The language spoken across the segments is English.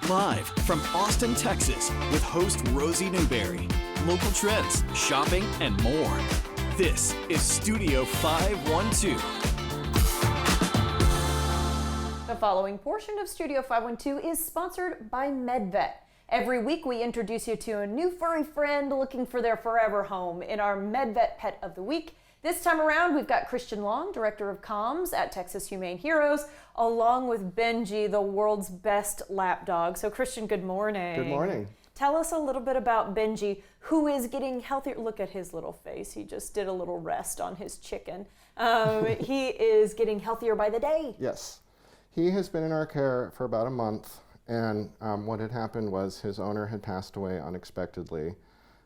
Live from Austin, Texas, with host Rosie Newberry. Local trends, shopping, and more. This is Studio 512. The following portion of Studio 512 is sponsored by MedVet. Every week we introduce you to a new furry friend looking for their forever home in our MedVet Pet of the Week. This time around, we've got Christian Long, Director of Comms at Texas Humane Heroes, along with Benji, the world's best lap dog. So Christian, good morning. Good morning. Tell us a little bit about Benji, who is getting healthier. Look at his little face. He just did a little rest on his chicken. He is getting healthier by the day. Yes. He has been in our care for about a month, and what had happened was his owner had passed away unexpectedly,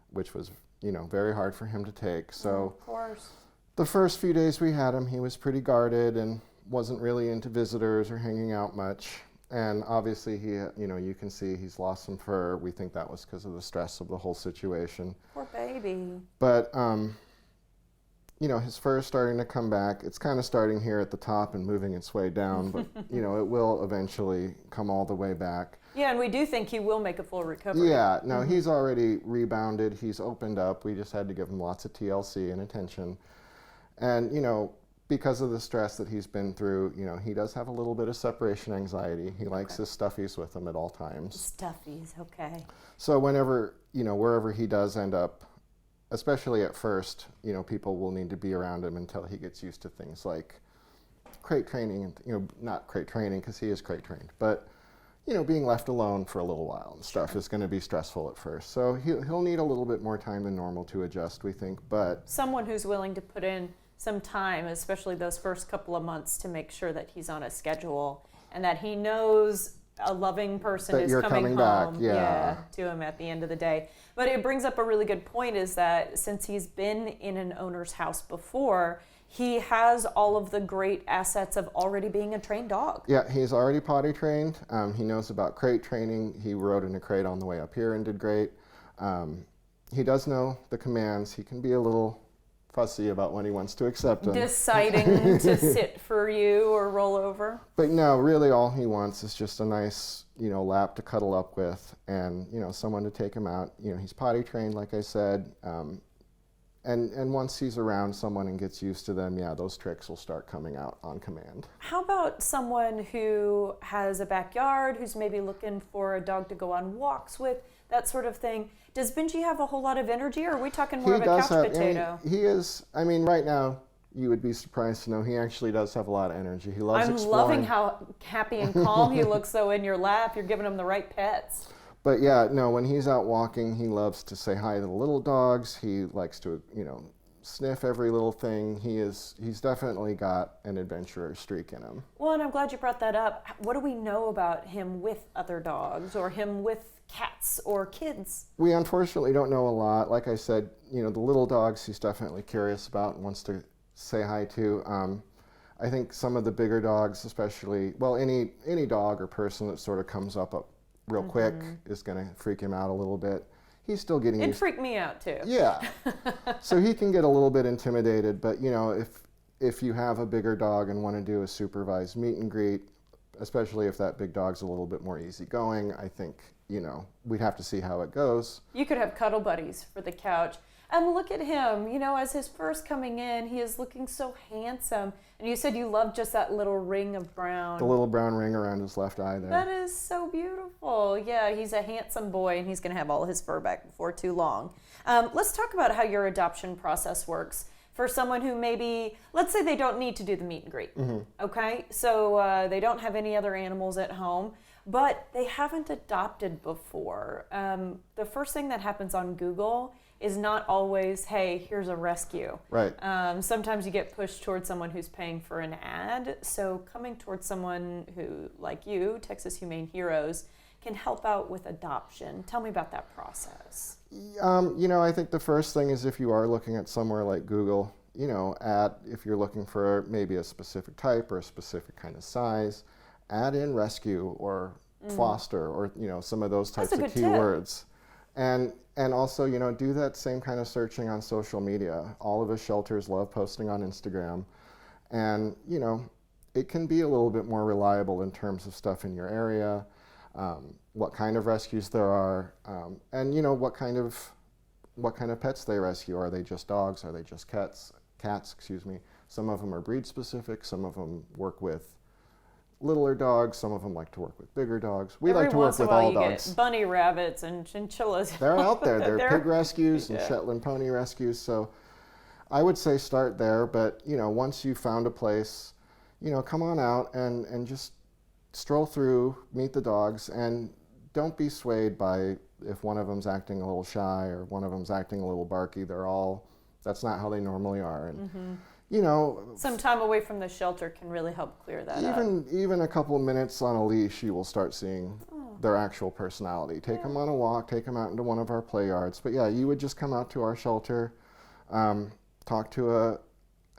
which was, very hard for him to take. So of course. The first few days we had him, he was pretty guarded and wasn't really into visitors or hanging out much. And obviously he, you can see he's lost some fur. We think that was because of the stress of the whole situation. Poor baby. But, his fur is starting to come back. It's kind of starting here at the top and moving its way down, but, it will eventually come all the way back. Yeah, and we do think he will make a full recovery. Yeah, no, he's already rebounded. He's opened up. We just had to give him lots of TLC and attention. And, because of the stress that he's been through, he does have a little bit of separation anxiety. He likes his stuffies with him at all times. Stuffies, okay. So whenever, wherever he does end up, especially at first, people will need to be around him until he gets used to things like crate training, and, not crate training because he is crate trained, but, being left alone for a little while and stuff is going to be stressful at first. So he'll need a little bit more time than normal to adjust, we think, but... Someone who's willing to put in some time, especially those first couple of months, to make sure that he's on a schedule and that he knows a loving person that is you're coming back, home yeah. to him at the end of the day. But it brings up a really good point, is that since he's been in an owner's house before, he has all of the great assets of already being a trained dog. Yeah, he's already potty trained. He knows about crate training. He rode in a crate on the way up here and did great. He does know the commands. He can be a little fussy about when he wants to accept them. Deciding to sit for you or roll over. But no, really all he wants is just a nice, lap to cuddle up with and, someone to take him out. He's potty trained, like I said. And once he's around someone and gets used to them, yeah, those tricks will start coming out on command. How about someone who has a backyard, who's maybe looking for a dog to go on walks with, that sort of thing? Does Benji have a whole lot of energy, or are we talking more of a couch potato? He is, right now, you would be surprised to know he actually does have a lot of energy. He loves exploring. I'm loving how happy and calm he looks, though, in your lap. You're giving him the right pets. But yeah, no, when he's out walking, he loves to say hi to the little dogs. He likes to, sniff every little thing. He's definitely got an adventurer streak in him. Well, and I'm glad you brought that up. What do we know about him with other dogs, or him with cats or kids? We unfortunately don't know a lot. Like I said, the little dogs he's definitely curious about and wants to say hi to. I think some of the bigger dogs, especially, well, any dog or person that sort of comes up real quick is going to freak him out a little bit. He's still getting used. It'd freak me out too. Yeah. So he can get a little bit intimidated, but if you have a bigger dog and want to do a supervised meet and greet, especially if that big dog's a little bit more easygoing, I think, we'd have to see how it goes. You could have cuddle buddies for the couch. And look at him, as his first coming in, he is looking so handsome. And you said you loved just that little ring of brown. The little brown ring around his left eye there. That is so beautiful. Yeah, he's a handsome boy, and he's going to have all his fur back before too long. Let's talk about how your adoption process works. For someone who maybe, let's say they don't need to do the meet and greet, okay? So they don't have any other animals at home, but they haven't adopted before. The first thing that happens on Google is not always, hey, here's a rescue. Right. Sometimes you get pushed towards someone who's paying for an ad. So coming towards someone who, like you, Texas Humane Heroes, can help out with adoption. Tell me about that process. I think the first thing is if you are looking at somewhere like Google, if you're looking for maybe a specific type or a specific kind of size, add in rescue or foster or, some of those types of keywords. And also, do that same kind of searching on social media. All of the shelters love posting on Instagram. And, it can be a little bit more reliable in terms of stuff in your area. what kind of rescues there are, and what kind of pets they rescue. Are they just dogs? Are they just cats? Excuse me. Some of them are breed specific. Some of them work with littler dogs. Some of them like to work with bigger dogs. We like to work with all dogs. Get bunny rabbits and chinchillas. They're out there. They're pig rescues and Shetland pony rescues. So I would say start there. But once you've found a place, come on out and just stroll through, meet the dogs, and don't be swayed by if one of them's acting a little shy or one of them's acting a little barky. That's not how they normally are. And some time away from the shelter can really help clear that up. Even a couple of minutes on a leash, you will start seeing their actual personality. Take them on a walk, take them out into one of our play yards. But yeah, you would just come out to our shelter, talk to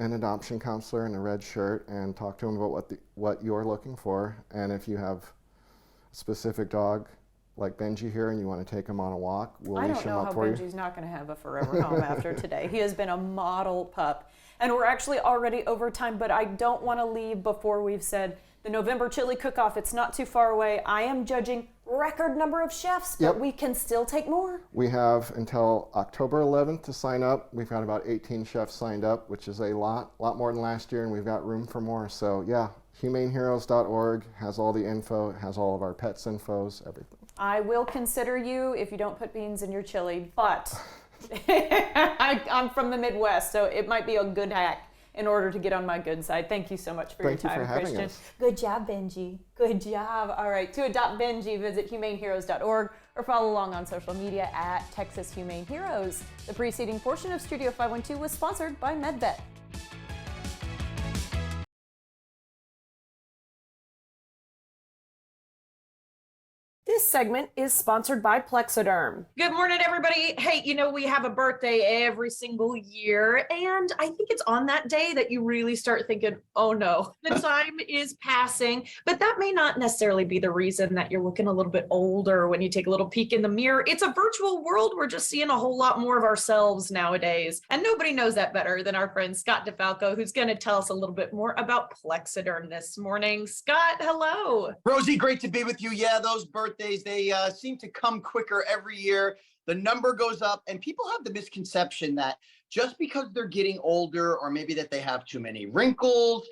an adoption counselor in a red shirt, and talk to them about what you're looking for. And if you have a specific dog like Benji here and you want to take him on a walk, we'll leash him up for you. I don't know how Benji's not going to have a forever home after today. He has been a model pup. And we're actually already over time, but I don't want to leave before we've said the November Chili Cook-Off. It's not too far away. I am judging record number of chefs, but we can still take more. We have until October 11th to sign up. We've got about 18 chefs signed up, which is a lot more than last year, and we've got room for more. So yeah, humaneheroes.org has all the info, has all of our pets infos, everything. I will consider you if you don't put beans in your chili, but I'm from the Midwest, so it might be a good hack in order to get on my good side. Thank you so much for your time, Christian. Good job, Benji. Good job. All right, to adopt Benji, visit humaneheroes.org or follow along on social media at Texas Humane Heroes. The preceding portion of Studio 512 was sponsored by MedVet. This segment is sponsored by Plexiderm. Good morning, everybody. Hey, we have a birthday every single year, and I think it's on that day that you really start thinking, oh no, the time is passing. But that may not necessarily be the reason that you're looking a little bit older when you take a little peek in the mirror. It's a virtual world. We're just seeing a whole lot more of ourselves nowadays. And nobody knows that better than our friend Scott DeFalco, who's going to tell us a little bit more about Plexiderm this morning. Scott, hello. Rosie, great to be with you. Yeah, those birthdays, they seem to come quicker every year. The number goes up, and people have the misconception that just because they're getting older, or maybe that they have too many wrinkles,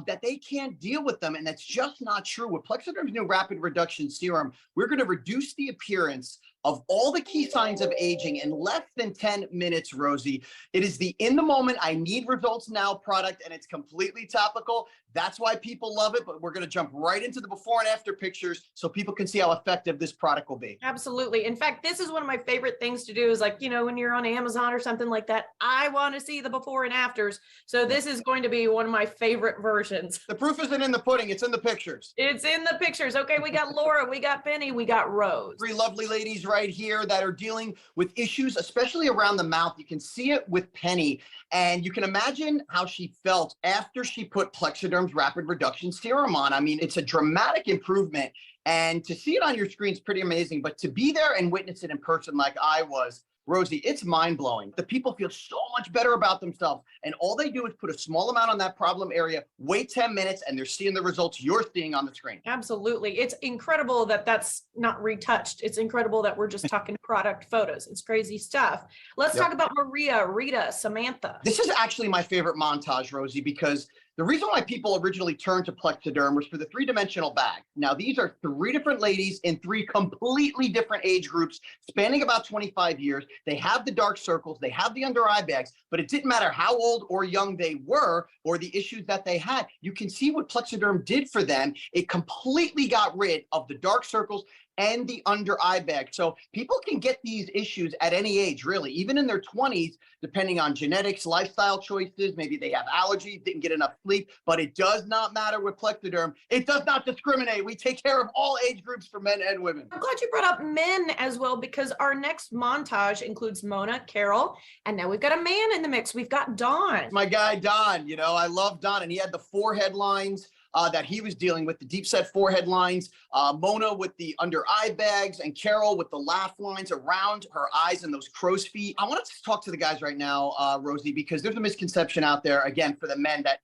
that they can't deal with them. And that's just not true. With Plexiderm's new rapid reduction serum, we're going to reduce the appearance of all the key signs of aging in less than 10 minutes, Rosie. It is the in the moment, I need results now product, and it's completely topical. That's why people love it, but we're going to jump right into the before and after pictures so people can see how effective this product will be. Absolutely. In fact, this is one of my favorite things to do is when you're on Amazon or something like that, I want to see the before and afters. So this is going to be one of my favorite versions. The proof isn't in the pudding, it's in the pictures. It's in the pictures. Okay, we got Laura, we got Penny, we got Rose. Three lovely ladies right here that are dealing with issues, especially around the mouth. You can see it with Penny, and you can imagine how she felt after she put Plexiderm's rapid reduction serum on. I mean, it's a dramatic improvement, and to see it on your screen is pretty amazing, but to be there and witness it in person like I was, Rosie, it's mind-blowing. The people feel so much better about themselves, and all they do is put a small amount on that problem area, wait 10 minutes, and they're seeing the results you're seeing on the screen. Absolutely. It's incredible that that's not retouched. It's incredible that we're just talking product photos. It's crazy stuff. Let's talk about Maria, Rita, Samantha. This is actually my favorite montage, Rosie, because the reason why people originally turned to Plexiderm was for the three-dimensional bag. Now, these are three different ladies in three completely different age groups, spanning about 25 years. They have the dark circles, they have the under eye bags, but it didn't matter how old or young they were or the issues that they had. You can see what Plexiderm did for them. It completely got rid of the dark circles and the under eye bag. So people can get these issues at any age, really, even in their 20s, depending on genetics, lifestyle choices. Maybe they have allergies, didn't get enough sleep, but it does not matter with Plexiderm. It does not discriminate. We take care of all age groups for men and women. I'm glad you brought up men as well, because our next montage includes Mona, Carol, and now we've got a man in the mix. We've got Don. My guy, Don, I love Don, and he had the forehead lines that he was dealing with, the deep set forehead lines, Mona with the under eye bags, and Carol with the laugh lines around her eyes and those crow's feet. I want to talk to the guys right now, Rosie, because there's a misconception out there, again, for the men that,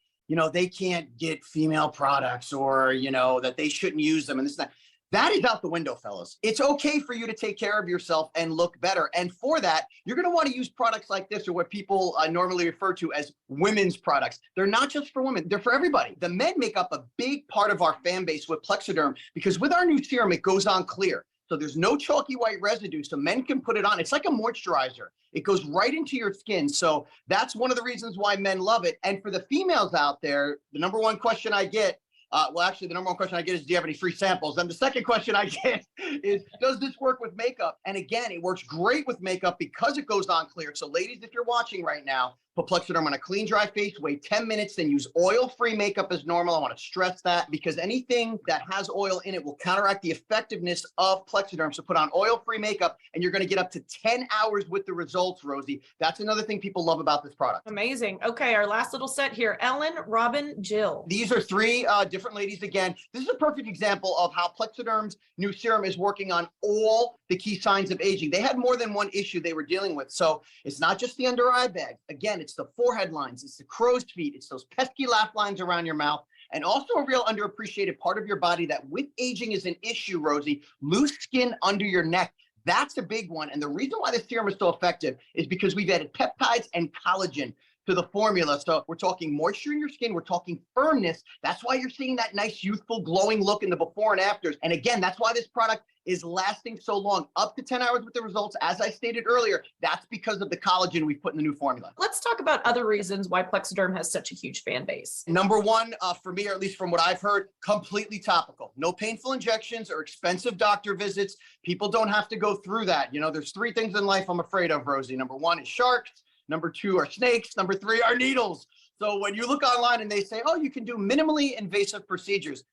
they can't get female products, or, that they shouldn't use them and this and that. That is out the window, fellas. It's okay for you to take care of yourself and look better. And for that, you're going to want to use products like this, or what people normally refer to as women's products. They're not just for women, they're for everybody. The men make up a big part of our fan base with Plexiderm because with our new serum, it goes on clear. So there's no chalky white residue, so men can put it on. It's like a moisturizer. It goes right into your skin. So that's one of the reasons why men love it. And for the females out there, the number one question I get, the number one question I get is, do you have any free samples? And the second question I get is, does this work with makeup? And again, it works great with makeup because it goes on clear. So ladies, if you're watching right now, put Plexiderm on a clean, dry face, wait 10 minutes, then use oil-free makeup as normal. I want to stress that because anything that has oil in it will counteract the effectiveness of Plexiderm. So put on oil-free makeup and you're going to get up to 10 hours with the results, Rosie. That's another thing people love about this product. Amazing. Okay, our last little set here. Ellen, Robin, Jill. These are three different ladies again. This is a perfect example of how Plexiderm's new serum is working on all the key signs of aging. They had more than one issue they were dealing with. So it's not just the under eye bag. Again, it's the forehead lines, it's the crow's feet, it's those pesky laugh lines around your mouth, and also a real underappreciated part of your body that with aging is an issue, Rosie, loose skin under your neck. That's a big one. And the reason why this serum is so effective is because we've added peptides and collagen to the formula. So we're talking moisture in your skin, we're talking firmness. That's why you're seeing that nice, youthful, glowing look in the before and afters. And again, that's why this product is lasting so long, up to 10 hours with the results. As I stated earlier, that's because of the collagen we put in the new formula. Let's talk about other reasons why Plexiderm has such a huge fan base. Number one, for me, or at least from what I've heard, completely topical. No painful injections or expensive doctor visits. People don't have to go through that. You know, there's three things in life I'm afraid of, Rosie. Number one is sharks. Number two are snakes. Number three are needles. So when you look online and they say, oh, you can do minimally invasive procedures.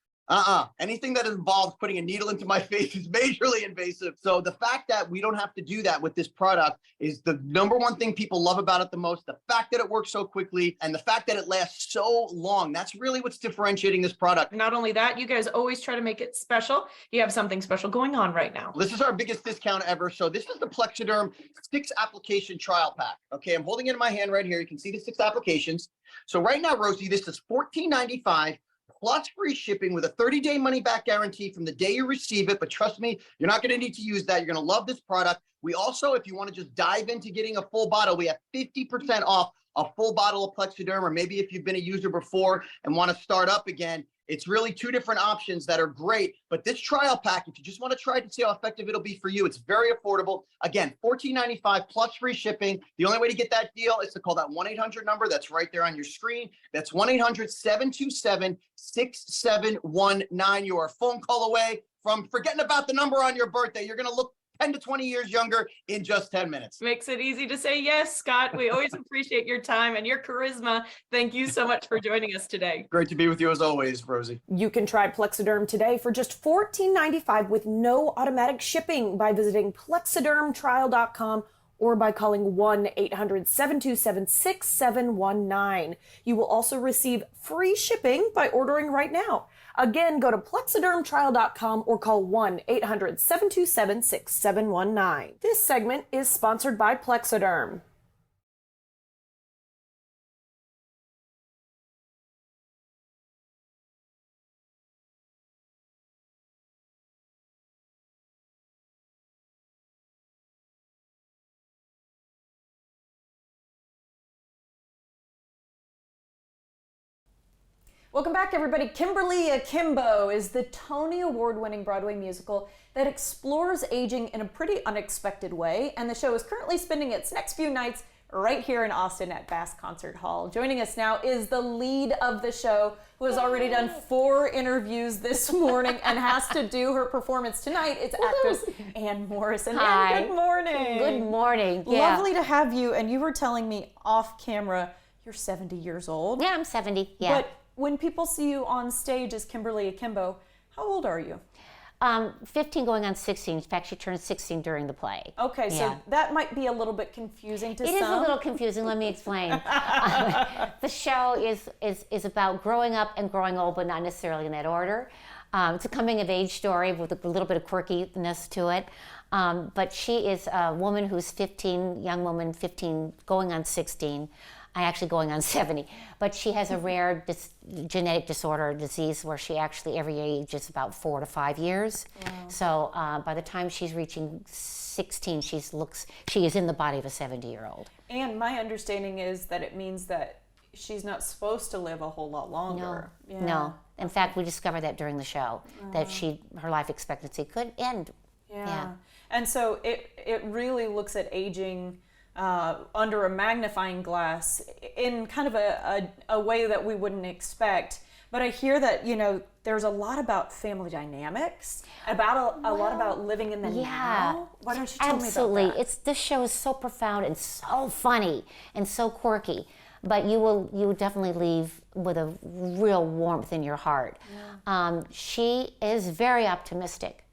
Anything that involves putting a needle into my face is majorly invasive. So the fact that we don't have to do that with this product is the number one thing people love about it the most. The fact that it works so quickly and the fact that it lasts so long. That's really what's differentiating this product. Not only that, you guys always try to make it special. You have something special going on right now. This is our biggest discount ever. So this is the Plexiderm 6 application trial pack. Okay, I'm holding it in my hand right here. You can see the 6 applications. So right now, Rosie, this is $14.95. Plus free shipping with a 30-day money-back guarantee from the day you receive it. But trust me, you're not going to need to use that. You're going to love this product. We also, if you want to just dive into getting a full bottle, we have 50% off a full bottle of Plexiderm, or maybe if you've been a user before and want to start up again. It's really 2 different options that are great. But this trial pack, if you just want to try to see how effective it'll be for you, it's very affordable. Again, $14.95 plus free shipping. The only way to get that deal is to call that 1-800 number that's right there on your screen. That's 1-800-727-6719. You are a phone call away from forgetting about the number on your birthday. You're going to look 10 to 20 years younger in just 10 minutes. Makes it easy to say yes, Scott. We always appreciate your time and your charisma. Thank you so much for joining us today. Great to be with you as always, Rosie. You can try Plexiderm today for just $14.95 with no automatic shipping by visiting plexidermtrial.com or by calling 1-800-727-6719. You will also receive free shipping by ordering right now. Again, go to plexidermtrial.com or call 1-800-727-6719. This segment is sponsored by Plexiderm. Welcome back, everybody. Kimberly Akimbo is the Tony Award-winning Broadway musical that explores aging in a pretty unexpected way, and the show is currently spending its next few nights right here in Austin at Bass Concert Hall. Joining us now is the lead of the show, who has already done 4 interviews this morning and has to do her performance tonight. It's actress Ann Morrison. Hi. Ann, good morning. Good morning. Yeah. Lovely to have you, and you were telling me off camera you're 70 years old. Yeah, I'm 70. Yeah. But when people see you on stage as Kimberly Akimbo, how old are you? 15 going on 16. In fact, she turned 16 during the play. Okay, Yeah. so that might be a little bit confusing to some. It is a little confusing. Let me explain. The show is about growing up and growing old, but not necessarily in that order. It's a coming of age story with a little bit of quirkiness to it. But she is a woman who's 15, young woman, 15, going on 16. actually going on 70, but she has a rare genetic disorder, disease, where she actually every age is about 4 to 5 years. Wow. So by the time she's reaching 16, she is in the body of a 70-year-old. And my understanding is that it means that she's not supposed to live a whole lot longer. No. In fact, we discovered that during the show, that her life expectancy could end. Yeah. And so it really looks at aging under a magnifying glass in kind of a way that we wouldn't expect. But I hear that, there's a lot about family dynamics, about a lot about living in the now. Why don't you tell me about that? This show is so profound and so funny and so quirky. But you will definitely leave with a real warmth in your heart. Yeah. She is very optimistic,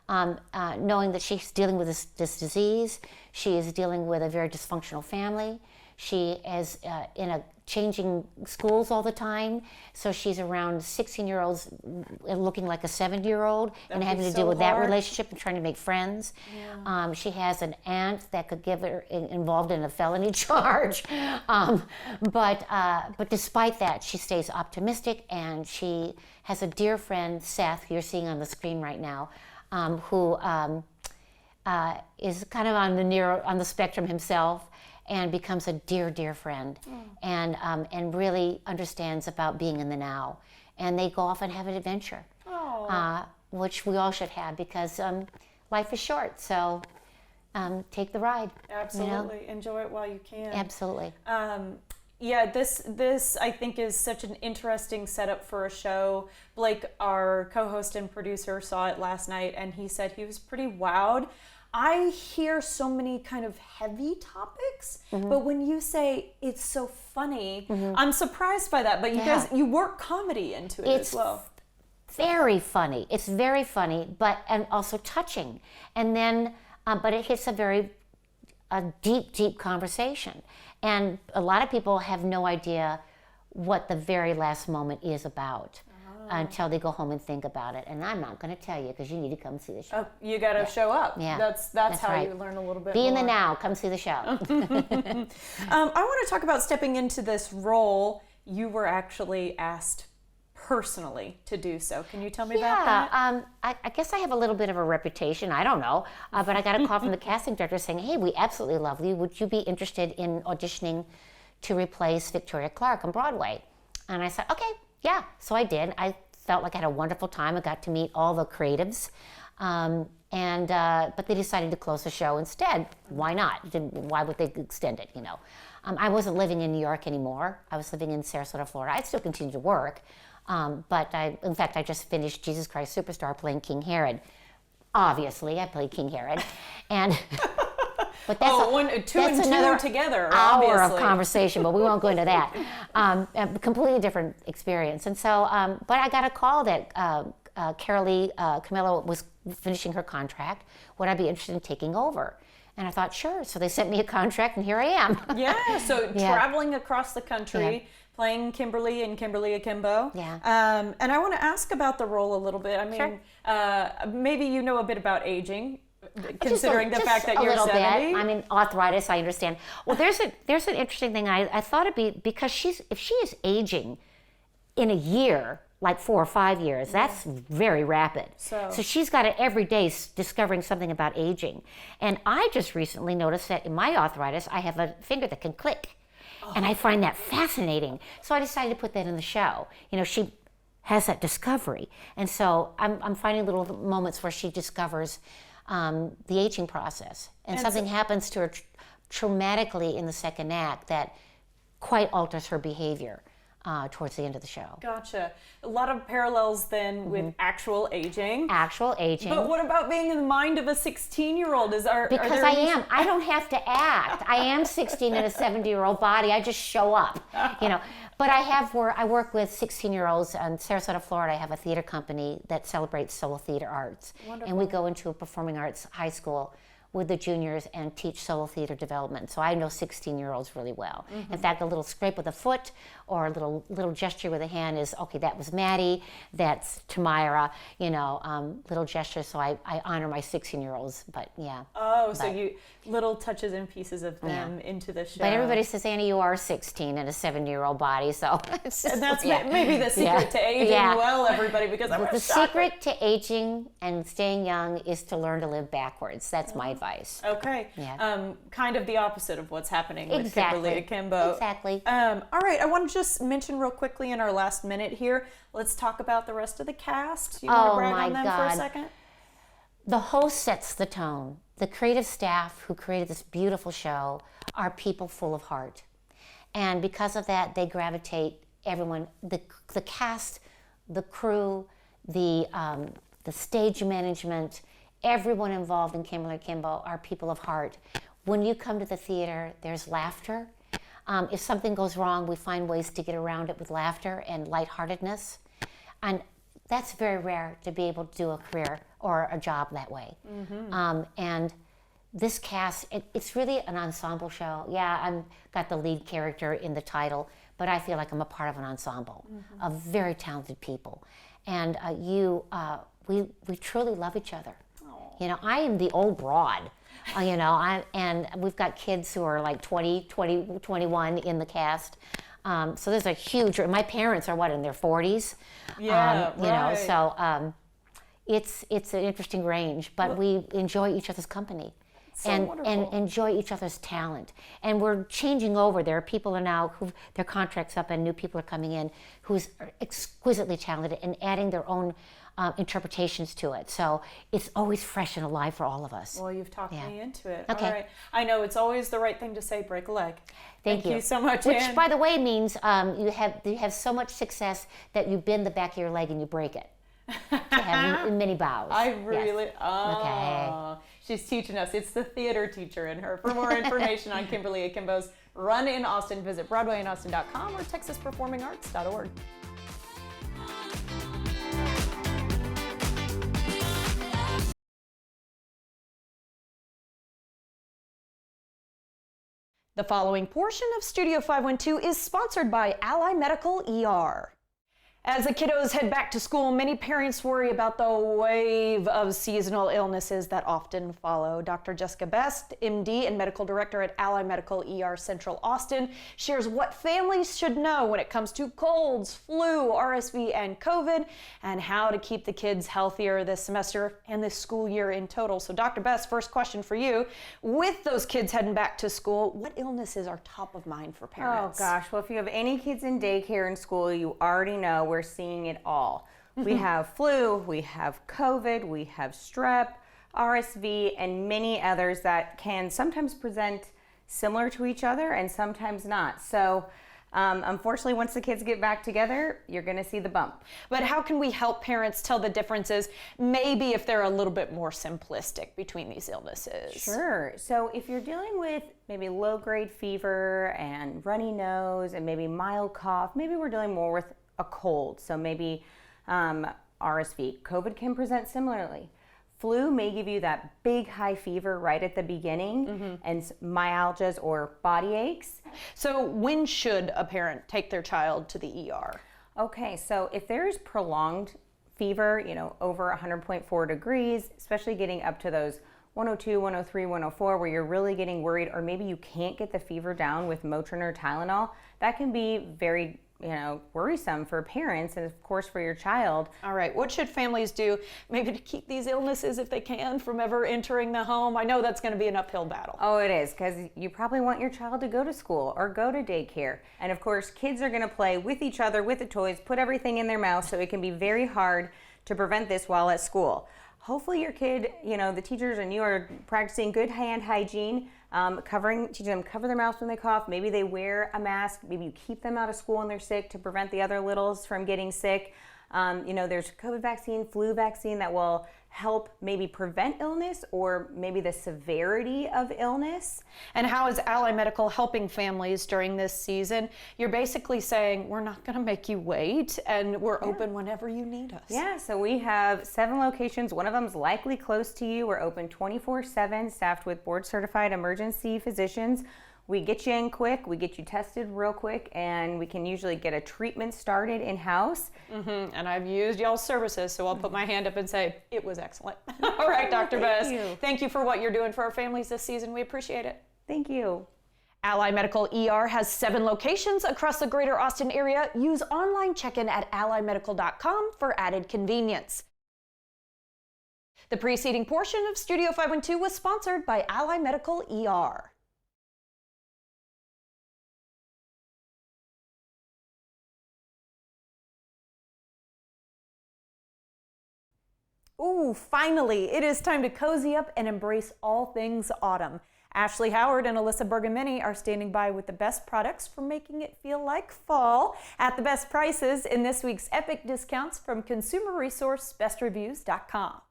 knowing that she's dealing with this disease. She is dealing with a very dysfunctional family. She is in a changing schools all the time, so she's around 16-year-olds looking like a 70-year-old and having to deal with that relationship and trying to make friends. Yeah. She has an aunt that could get her involved in a felony charge, but despite that, she stays optimistic, and she has a dear friend, Seth, who you're seeing on the screen right now, who is kind of on the spectrum himself, and becomes a dear, dear friend, and really understands about being in the now. And they go off and have an adventure, which we all should have, because life is short. So take the ride. Absolutely, enjoy it while you can. Absolutely. This I think is such an interesting setup for a show. Blake, our co-host and producer, saw it last night, and he said he was pretty wowed. I hear so many kind of heavy topics, but when you say it's so funny, I'm surprised by that. But you work comedy into it as well. Very funny. It's very funny, and also touching. And then, but it hits a deep, deep conversation. And a lot of people have no idea what the very last moment is about. Until they go home and think about it. And I'm not going to tell you, because you need to come see the show. You got to show up. Yeah. That's how right. you learn a little bit Be more. in the now. Come see the show. I want to talk about stepping into this role. You were actually asked personally to do so. Can you tell me about that? I guess I have a little bit of a reputation. I don't know. But I got a call from the casting director saying, hey, we absolutely love you. Would you be interested in auditioning to replace Victoria Clark on Broadway? And I said, okay. Yeah, so I did. I felt like I had a wonderful time. I got to meet all the creatives, but they decided to close the show instead. Why not? Why would they extend it? I wasn't living in New York anymore. I was living in Sarasota, Florida. I'd still continue to work, but in fact, I just finished Jesus Christ Superstar playing King Herod. Obviously, I played King Herod, and. But that's two and another two together, hour of conversation, but we won't go into that. A completely different experience. And so, but I got a call that Carolee Camillo was finishing her contract. Would I be interested in taking over? And I thought, sure. So they sent me a contract, and here I am. Traveling across the country, playing Kimberly and Kimberly Akimbo. Yeah. And I want to ask about the role a little bit. I mean, maybe you know a bit about aging. Considering the fact that you're 70? Bit. I mean, arthritis, I understand. Well, there's an interesting thing. I thought it'd be, because if she is aging in a year, like 4 or 5 years, that's very rapid. So she's got it every day discovering something about aging. And I just recently noticed that in my arthritis, I have a finger that can click. And I find that fascinating. So I decided to put that in the show. She has that discovery. And so I'm finding little moments where she discovers the aging process, and something happens to her traumatically in the second act that quite alters her behavior towards the end of the show. Gotcha. A lot of parallels then with actual aging. Actual aging. But what about being in the mind of a 16-year-old? Because I am. I don't have to act. I am 16 in a 70-year-old body. I just show up, But I work with 16-year-olds in Sarasota, Florida. I have a theater company that celebrates solo theater arts. Wonderful. And we go into a performing arts high school with the juniors and teach solo theater development. So I know 16-year-olds really well. In fact, a little scrape with a foot or a little gesture with a hand is, okay, that was Maddie, that's Tamira, little gestures. So I honor my 16-year-olds, but yeah. Oh, so you little touches and pieces of them into the show. But everybody says, Annie, you are 16 in a 7-year-old body, so it's just, And that's maybe the secret to aging well, everybody, because I'm the secret to aging and staying young is to learn to live backwards. That's my advice. Okay. Yeah. Kind of the opposite of what's happening with Exactly. Kimberly Akimbo. Exactly. All right. I want to just mention real quickly in our last minute here, let's talk about the rest of the cast. You want to brag on them for a second? The host sets the tone. The creative staff who created this beautiful show are people full of heart. And because of that, they gravitate everyone, the cast, the crew, the stage management, everyone involved in Kimberly Akimbo are people of heart. When you come to the theater, there's laughter. If something goes wrong, we find ways to get around it with laughter and lightheartedness. And that's very rare to be able to do a career or a job that way. And this cast, it's really an ensemble show. Yeah, I've got the lead character in the title, but I feel like I'm a part of an ensemble of very talented people. And we truly love each other. I am the old broad, and we've got kids who are like 20, 21 in the cast. So there's a huge, my parents are in their 40s. Yeah, right. So it's an interesting range, but we enjoy each other's company. So and wonderful. enjoy each other's talent. And we're changing over. There are people now who their contract's up and new people are coming in who's exquisitely talented and adding their own interpretations to it. So it's always fresh and alive for all of us. Well, you've talked me into it. Okay. All right. I know it's always the right thing to say, break a leg. Thank you so much, Which, Ann. by the way, means you have so much success that you bend the back of your leg and you break it. To have many bows. I really, Okay. She's teaching us. It's the theater teacher in her. For more information on Kimberly Akimbo's Run in Austin, visit BroadwayInAustin.com or TexasPerformingArts.org. The following portion of Studio 512 is sponsored by Ally Medical ER. As the kiddos head back to school, many parents worry about the wave of seasonal illnesses that often follow. Dr. Jessica Best, MD and Medical Director at Ally Medical ER Central Austin, shares what families should know when it comes to colds, flu, RSV, and COVID, and how to keep the kids healthier this semester and this school year in total. So Dr. Best, first question for you. With those kids heading back to school, what illnesses are top of mind for parents? Oh gosh, well if you have any kids in daycare and school, you already know we're seeing it all. We have flu, we have COVID, we have strep, RSV, and many others that can sometimes present similar to each other and sometimes not. So unfortunately, once the kids get back together, you're going to see the bump. But how can we help parents tell the differences, maybe if they're a little bit more simplistic between these illnesses? Sure. So if you're dealing with maybe low-grade fever and runny nose and maybe mild cough, maybe we're dealing more with a cold. So maybe RSV. COVID can present similarly. Flu may give you that big high fever right at the beginning and myalgias or body aches. So when should a parent take their child to the ER? Okay, so if there's prolonged fever, over 100.4 degrees, especially getting up to those 102, 103, 104, where you're really getting worried, or maybe you can't get the fever down with Motrin or Tylenol, that can be very worrisome for parents and of course for your child. All right, what should families do maybe to keep these illnesses, if they can, from ever entering the home? I know that's going to be an uphill battle. Oh, it is, because you probably want your child to go to school or go to daycare. And of course, kids are going to play with each other, with the toys, put everything in their mouth, so it can be very hard to prevent this while at school. Hopefully your kid, the teachers and you are practicing good hand hygiene, teaching them cover their mouths when they cough. Maybe they wear a mask. Maybe you keep them out of school when they're sick to prevent the other littles from getting sick. There's COVID vaccine, flu vaccine that will help maybe prevent illness or maybe the severity of illness. And how is Ally Medical helping families during this season? You're basically saying, we're not going to make you wait, and we're open whenever you need us. Yeah, so we have 7 locations. One of them's likely close to you. We're open 24/7, staffed with board-certified emergency physicians. We get you in quick, we get you tested real quick, and we can usually get a treatment started in-house. And I've used y'all's services, so I'll put my hand up and say, it was excellent. All right, Dr. Bess, thank you for what you're doing for our families this season. We appreciate it. Thank you. Ally Medical ER has 7 locations across the greater Austin area. Use online check-in at allymedical.com for added convenience. The preceding portion of Studio 512 was sponsored by Ally Medical ER. Ooh, finally, it is time to cozy up and embrace all things autumn. Ashley Howard and Alyssa Bergamini are standing by with the best products for making it feel like fall at the best prices in this week's epic discounts from consumer resource bestreviews.com.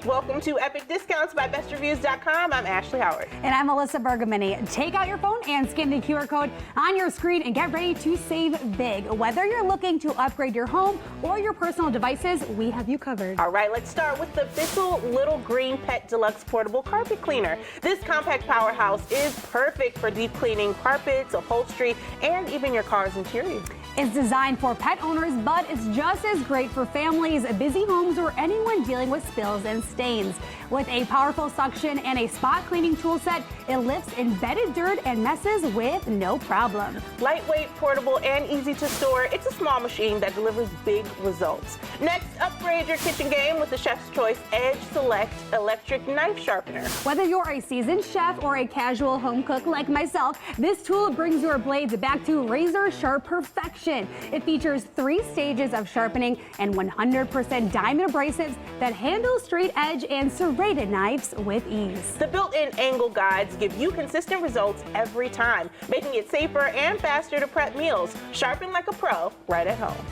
Welcome to Epic Discounts by BestReviews.com. I'm Ashley Howard. And I'm Alyssa Bergamini. Take out your phone and scan the QR code on your screen and get ready to save big. Whether you're looking to upgrade your home or your personal devices, we have you covered. All right, let's start with the Bissell Little Green Pet Deluxe Portable Carpet Cleaner. This compact powerhouse is perfect for deep cleaning carpets, upholstery, and even your car's interior. It's designed for pet owners, but it's just as great for families, busy homes, or anyone dealing with spills and stains. With a powerful suction and a spot cleaning tool set, it lifts embedded dirt and messes with no problem. Lightweight, portable, and easy to store, it's a small machine that delivers big results. Next, upgrade your kitchen game with the Chef's Choice Edge Select Electric Knife Sharpener. Whether you're a seasoned chef or a casual home cook like myself, this tool brings your blades back to razor-sharp perfection. It features 3 stages of sharpening and 100% diamond abrasives that handle straight edge and serrated knives with ease. The built-in angle guides give you consistent results every time, making it safer and faster to prep meals. Sharpen like a pro right at home.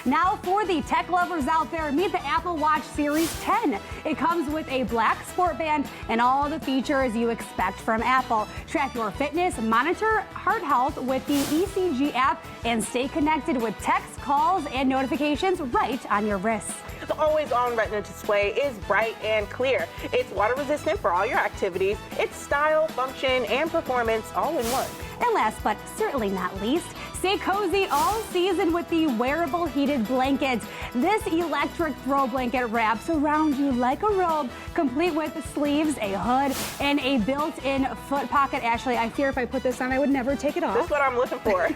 Now for the tech lovers out there, meet the Apple Watch Series 10. It comes with a black sport band and all the features you expect from Apple. Track your fitness, monitor heart health with the ECG app, and stay connected with text, calls, and notifications right on your wrists. The always-on Retina display is bright and clear. It's water-resistant for all your activities. It's style, function, and performance all in one. And last but certainly not least, stay cozy all season with the wearable heated blankets. This electric throw blanket wraps around you like a robe, complete with sleeves, a hood, and a built-in foot pocket. Ashley, I fear if I put this on, I would never take it off. That's what I'm looking for.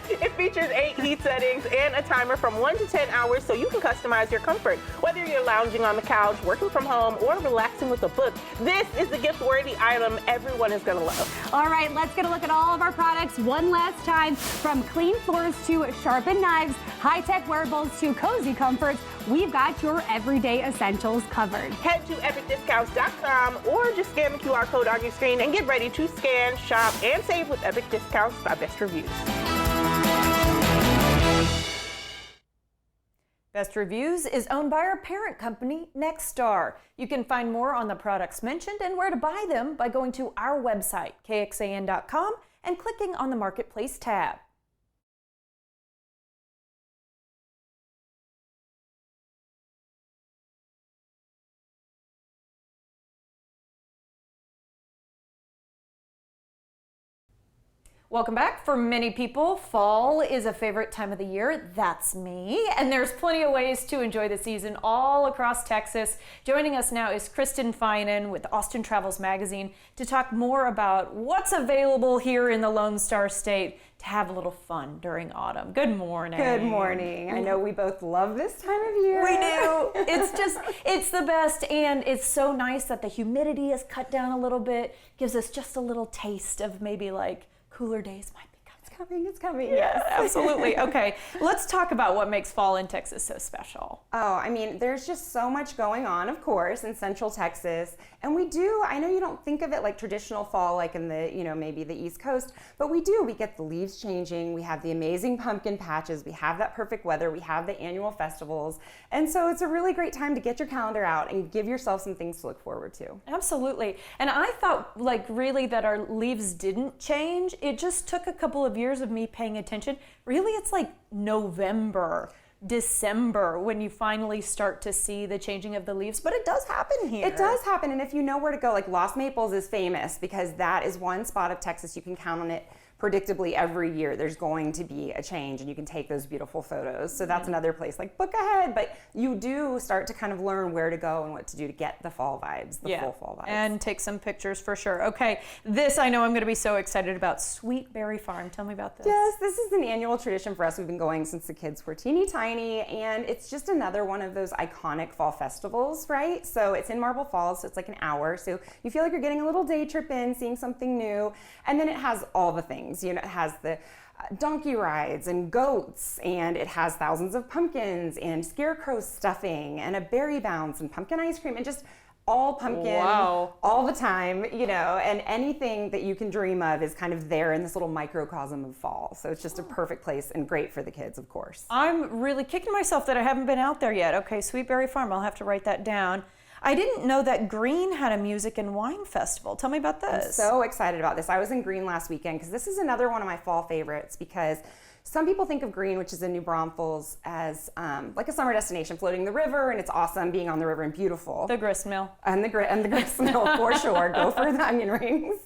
It features 8 heat settings and a timer from 1 to 10 hours so you can customize your comfort. Whether you're lounging on the couch, working from home, or relaxing with a book, this is the gift-worthy item everyone is going to love. All right, let's get a look at all of our products one last time. From clean floors to sharpened knives, high-tech wearables to cozy comforts, we've got your everyday essentials covered. Head to epicdiscounts.com or just scan the QR code on your screen and get ready to scan, shop, and save with Epic Discounts by Best Reviews. Best Reviews is owned by our parent company, Nexstar. You can find more on the products mentioned and where to buy them by going to our website, KXAN.com, and clicking on the Marketplace tab. Welcome back. For many people, fall is a favorite time of the year. That's me. And there's plenty of ways to enjoy the season all across Texas. Joining us now is Kristen Finan with Austin Travels Magazine to talk more about what's available here in the Lone Star State to have a little fun during autumn. Good morning. Good morning. I know we both love this time of year. We do. It's the best, and it's so nice that the humidity is cut down a little bit, gives us just a little taste of maybe like cooler days might be coming. It's coming, it's coming. Yes, absolutely. Okay, let's talk about what makes fall in Texas so special. Oh, I mean, there's just so much going on, of course, in Central Texas. And we do, I know you don't think of it like traditional fall, like in the, maybe the East Coast, but we do. We get the leaves changing. We have the amazing pumpkin patches. We have that perfect weather. We have the annual festivals. And so it's a really great time to get your calendar out and give yourself some things to look forward to. Absolutely. And I thought really that our leaves didn't change. It just took a couple of years of me paying attention. Really, it's like November, December when you finally start to see the changing of the leaves, but it does happen here. It does happen, and if you know where to go, like Los Maples is famous because that is one spot of Texas you can count on it predictably every year. There's going to be a change and you can take those beautiful photos. So that's another place, like book ahead, but you do start to kind of learn where to go and what to do to get the fall vibes, the full fall vibes. And take some pictures for sure. Okay, this I know I'm gonna be so excited about. Sweet Berry Farm, tell me about this. Yes, this is an annual tradition for us. We've been going since the kids were teeny tiny, and it's just another one of those iconic fall festivals, right? So it's in Marble Falls, so it's like an hour. So you feel like you're getting a little day trip in, seeing something new, and then it has all the things. It has the donkey rides and goats, and it has thousands of pumpkins and scarecrow stuffing and a berry bounce and pumpkin ice cream and just all pumpkin all the time, and anything that you can dream of is kind of there in this little microcosm of fall. So it's just a perfect place and great for the kids, of course. I'm really kicking myself that I haven't been out there yet. Okay, Sweet Berry Farm, I'll have to write that down. I didn't know that Green had a music and wine festival. Tell me about this. I'm so excited about this. I was in Green last weekend because this is another one of my fall favorites because some people think of Green, which is in New Braunfels, as like a summer destination, floating the river, and it's awesome being on the river and beautiful. The grist mill. And the grist mill, for sure. Go for the onion rings.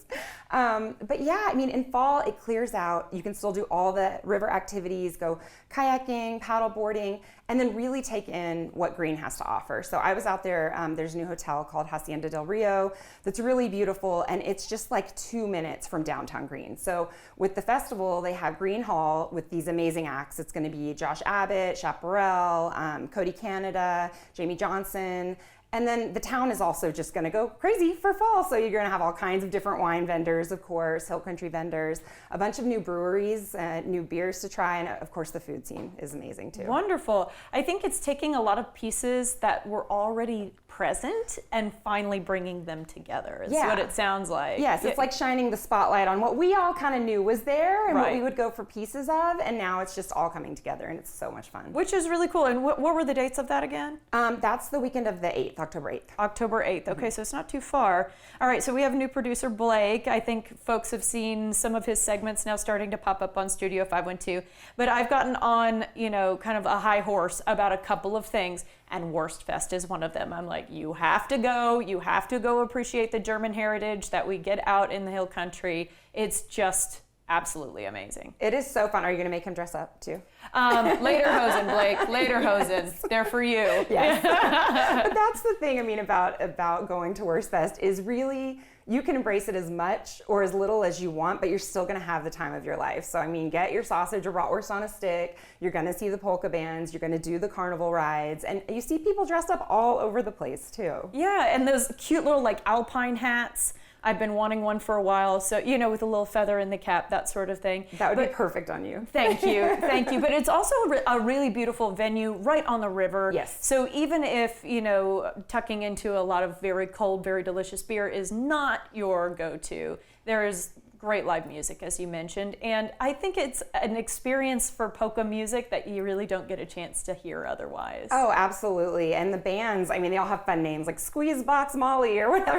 But yeah, I mean, in fall, it clears out. You can still do all the river activities, go kayaking, paddle boarding, and then really take in what Green has to offer. So I was out there, there's a new hotel called Hacienda del Rio that's really beautiful, and it's just like 2 minutes from downtown Green. So with the festival, they have Green Hall with these amazing acts. It's gonna be Josh Abbott, Chaparral, Cody Canada, Jamie Johnson, and then the town is also just going to go crazy for fall. So you're going to have all kinds of different wine vendors, of course, hill country vendors, a bunch of new breweries, new beers to try. And of course, the food scene is amazing too. Wonderful. I think it's taking a lot of pieces that were already present and finally bringing them together is what it sounds like. Yes, it's like shining the spotlight on what we all kind of knew was there and what we would go for pieces of, and now it's just all coming together and it's so much fun. Which is really cool. And what were the dates of that again? That's the weekend of the 8th, October 8th. October 8th. Okay, so it's not too far. All right, so we have new producer Blake. I think folks have seen some of his segments now starting to pop up on Studio 512. But I've gotten on, kind of a high horse about a couple of things, and Wurst Fest is one of them. I'm like, you have to go appreciate the German heritage that we get out in the hill country. It's just absolutely amazing. It is so fun. Are you going to make him dress up too? Lederhosen, Blake. Lederhosen. Yes. They're for you. Yes. But that's the thing, about going to Wurst Fest is really, you can embrace it as much or as little as you want, but you're still going to have the time of your life. So, get your sausage or bratwurst on a stick. You're going to see the polka bands. You're going to do the carnival rides. And you see people dressed up all over the place, too. Yeah, and those cute little, alpine hats. I've been wanting one for a while, so, with a little feather in the cap, that sort of thing. That would be perfect on you. Thank you, thank you. But it's also a really beautiful venue right on the river. Yes. So even if, tucking into a lot of very cold, very delicious beer is not your go-to, there is great live music, as you mentioned, and I think it's an experience for polka music that you really don't get a chance to hear otherwise. Oh, absolutely. And the bands, they all have fun names like Squeeze Box Molly or whatever.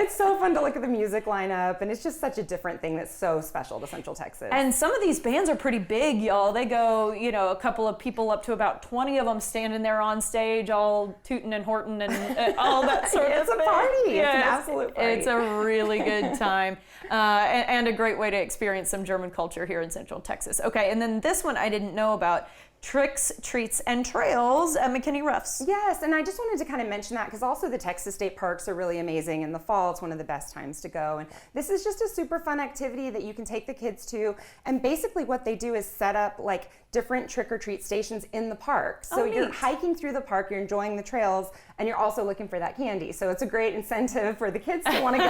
It's so fun to look at the music lineup, and it's just such a different thing that's so special to Central Texas. And some of these bands are pretty big, y'all. They go, a couple of people up to about 20 of them standing there on stage, all tooting and horting and all that sort of thing. It's a party. Yes, it's an absolute party. It's a really good time. And a great way to experience some German culture here in Central Texas. Okay, and then this one I didn't know about. tricks, treats, and trails at McKinney Ruffs. Yes, and I just wanted to kind of mention that because also the Texas State Parks are really amazing. In the fall, it's one of the best times to go. And this is just a super fun activity that you can take the kids to. And basically what they do is set up like different trick-or-treat stations in the park. So you're hiking through the park, you're enjoying the trails, and you're also looking for that candy. So it's a great incentive for the kids to want to go.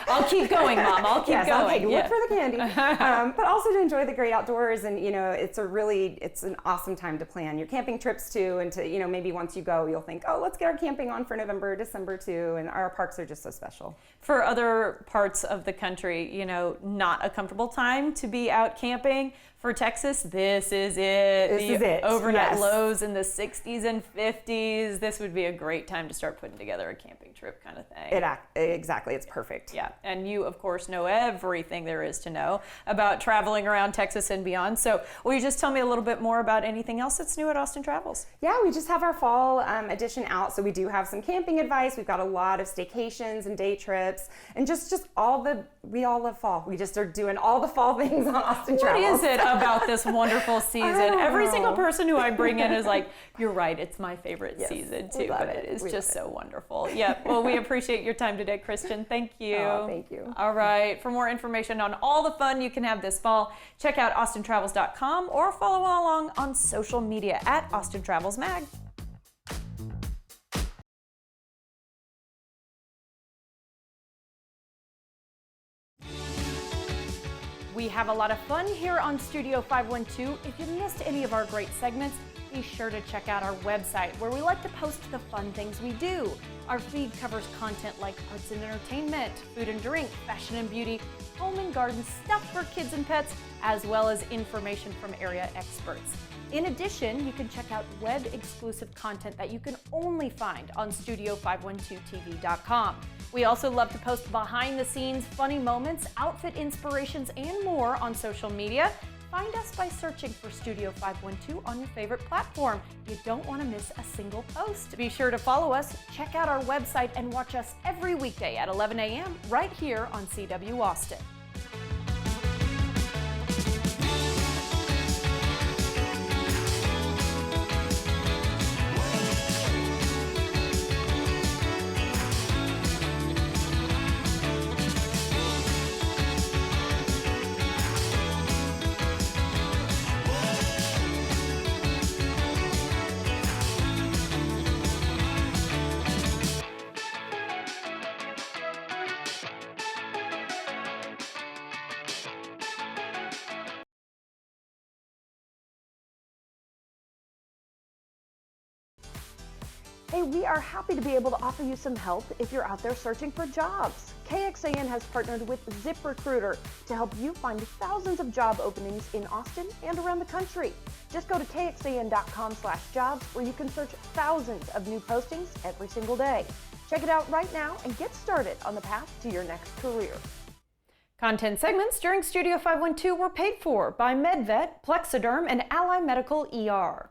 I'll keep going, Mom. I'll keep going. Look for the candy. But also to enjoy the great outdoors. And, you know, it's an awesome time to plan your camping trips too. And to, you know, maybe once you go, you'll think, oh, let's get our camping on for November, December too. And our parks are just so special. For other parts of the country, you know, not a comfortable time to be out camping. For Texas, this is it. This is it. Overnight lows in the 60s and 50s. This would be a great time to start putting together a camping trip kind of thing. Exactly. It's perfect. Yeah. And you, of course, know everything there is to know about traveling around Texas and beyond. So will you just tell me a little bit more about anything else that's new at Austin Travels? Yeah, we just have our fall edition out. So we do have some camping advice. We've got a lot of staycations and day trips. And we all love fall. We just are doing all the fall things on Austin Travels. What is it about this wonderful season? Every single person who I bring in is like, you're right, it's my favorite season too, but it is just so wonderful. Yeah, well, we appreciate your time today, Christian. Thank you. Oh, thank you. All right, for more information on all the fun you can have this fall, check out austintravels.com or follow along on social media at Austin Travels Mag. We have a lot of fun here on Studio 512. If you missed any of our great segments, be sure to check out our website where we like to post the fun things we do. Our feed covers content like arts and entertainment, food and drink, fashion and beauty, home and garden, stuff for kids and pets, as well as information from area experts. In addition, you can check out web-exclusive content that you can only find on Studio512TV.com. We also love to post behind-the-scenes funny moments, outfit inspirations, and more on social media. Find us by searching for Studio 512 on your favorite platform. You don't want to miss a single post. Be sure to follow us, check out our website, and watch us every weekday at 11 a.m. right here on CW Austin. Hey, we are happy to be able to offer you some help if you're out there searching for jobs. KXAN has partnered with ZipRecruiter to help you find thousands of job openings in Austin and around the country. Just go to kxan.com/jobs where you can search thousands of new postings every single day. Check it out right now and get started on the path to your next career. Content segments during Studio 512 were paid for by MedVet, Plexiderm, and Ally Medical ER.